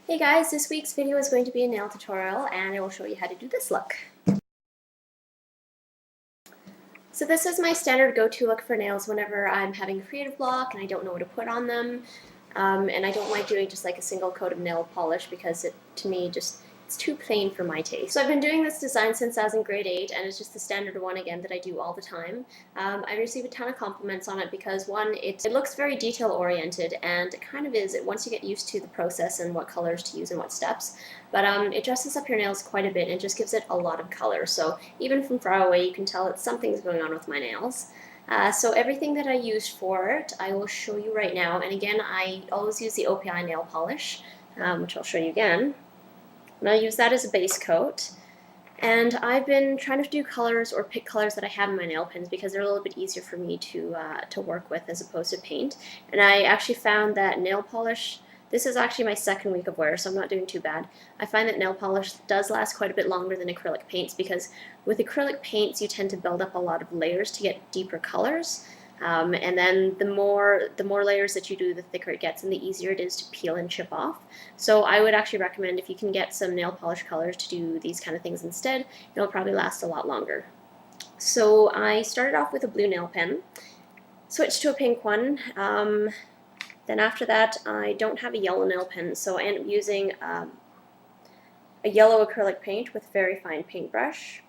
Hey guys, this week's video is going to be a nail tutorial and I will show you how to do this look. So this is my standard go-to look for nails whenever I'm having a creative block and I don't know what to put on them. And I don't like doing just like a single coat of nail polish because to me it's too plain for my taste. So I've been doing this design since I was in grade 8 and it's just the standard one again that I do all the time. I receive a ton of compliments on it because one, it looks very detail oriented and it kind of is once you get used to the process and what colors to use and what steps. But it dresses up your nails quite a bit and just gives it a lot of color. So even from far away you can tell that something's going on with my nails. So everything that I used for it, I will show you right now. And again, I always use the OPI nail polish, which I'll show you again. And I'll use that as a base coat. And I've been trying to do colors or pick colors that I have in my nail pens because they're a little bit easier for me to work with as opposed to paint. And I actually found that nail polish, this is actually my second week of wear, so I'm not doing too bad. I find that nail polish does last quite a bit longer than acrylic paints because with acrylic paints you tend to build up a lot of layers to get deeper colors. And then the more layers that you do, the thicker it gets and the easier it is to peel and chip off. So I would actually recommend if you can get some nail polish colors to do these kind of things instead, it'll probably last a lot longer. So I started off with a blue nail pen, switched to a pink one. Then after that, I don't have a yellow nail pen, so I end up using a yellow acrylic paint with very fine paintbrush.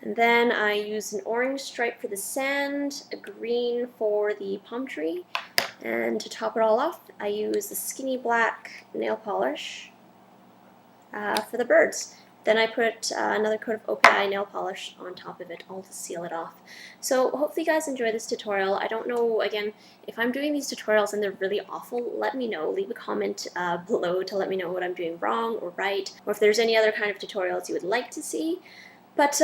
And then I use an orange stripe for the sand, a green for the palm tree, and to top it all off, I use the skinny black nail polish for the birds. Then I put another coat of OPI nail polish on top of it, all to seal it off. So hopefully you guys enjoy this tutorial. I don't know, again, if I'm doing these tutorials and they're really awful, let me know. Leave a comment below to let me know what I'm doing wrong or right, or if there's any other kind of tutorials you would like to see. But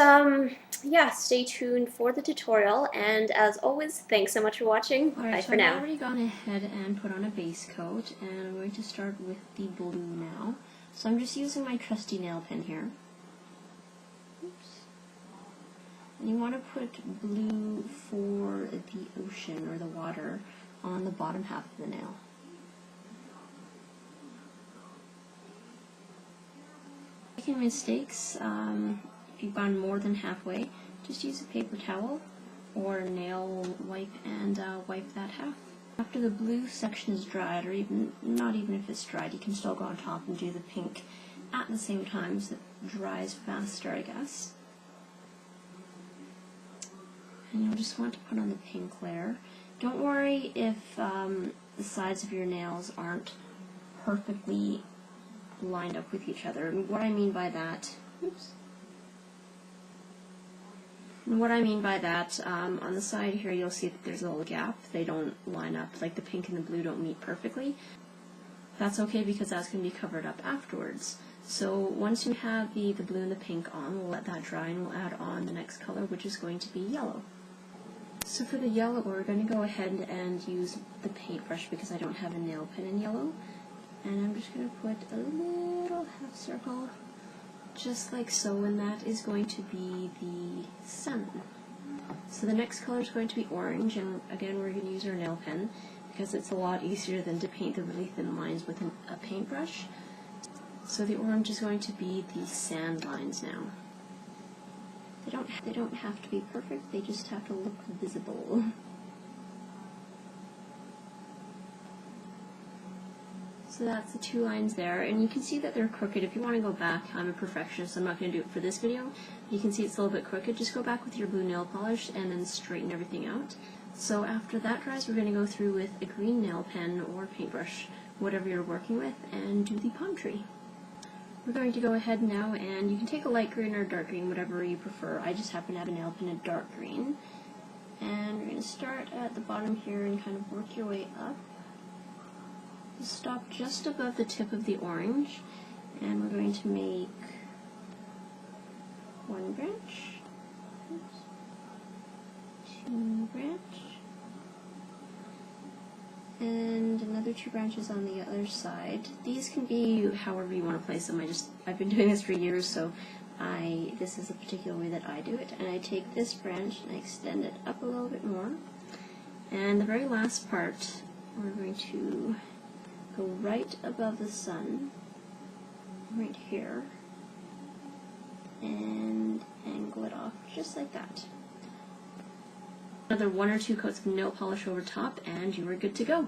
yeah, stay tuned for the tutorial, and as always, thanks so much for watching. Bye for now. I've already gone ahead and put on a base coat, and I'm going to start with the blue now. So I'm just using my trusty nail pen here. Oops. And you want to put blue for the ocean or the water on the bottom half of the nail. Making mistakes, if you've gone more than halfway, just use a paper towel or a nail wipe and wipe that half. After the blue section is dried, or not even if it's dried, you can still go on top and do the pink at the same time so it dries faster, I guess. And you'll just want to put on the pink layer. Don't worry if the sides of your nails aren't perfectly lined up with each other. And what I mean by that, on the side here you'll see that there's a little gap. They don't line up, like the pink and the blue don't meet perfectly. That's okay because that's going to be covered up afterwards. So once you have the blue and the pink on, we'll let that dry and we'll add on the next color, which is going to be yellow. So for the yellow, we're going to go ahead and use the paintbrush because I don't have a nail pen in yellow. And I'm just going to put a little half circle, just like so, and that is going to be the sun. So the next color is going to be orange, and again we're going to use our nail pen because it's a lot easier than to paint the really thin lines with a paintbrush. So the orange is going to be the sand lines now. They don't have to be perfect, they just have to look visible. So that's the two lines there, and you can see that they're crooked. If you want to go back, I'm a perfectionist, so I'm not going to do it for this video. You can see it's a little bit crooked. Just go back with your blue nail polish and then straighten everything out. So after that dries, we're going to go through with a green nail pen or paintbrush, whatever you're working with, and do the palm tree. We're going to go ahead now, and you can take a light green or a dark green, whatever you prefer. I just happen to have a nail pen in dark green. And we're going to start at the bottom here and kind of work your way up. Stop just above the tip of the orange, and we're going to make one branch, two branch, and another two branches on the other side. These can be however you want to place them. I've been doing this for years, so this is a particular way that I do it. And I take this branch and I extend it up a little bit more. And the very last part, we're going to go right above the sun, right here, and angle it off just like that. Another 1 or 2 coats of nail polish over top, and you are good to go.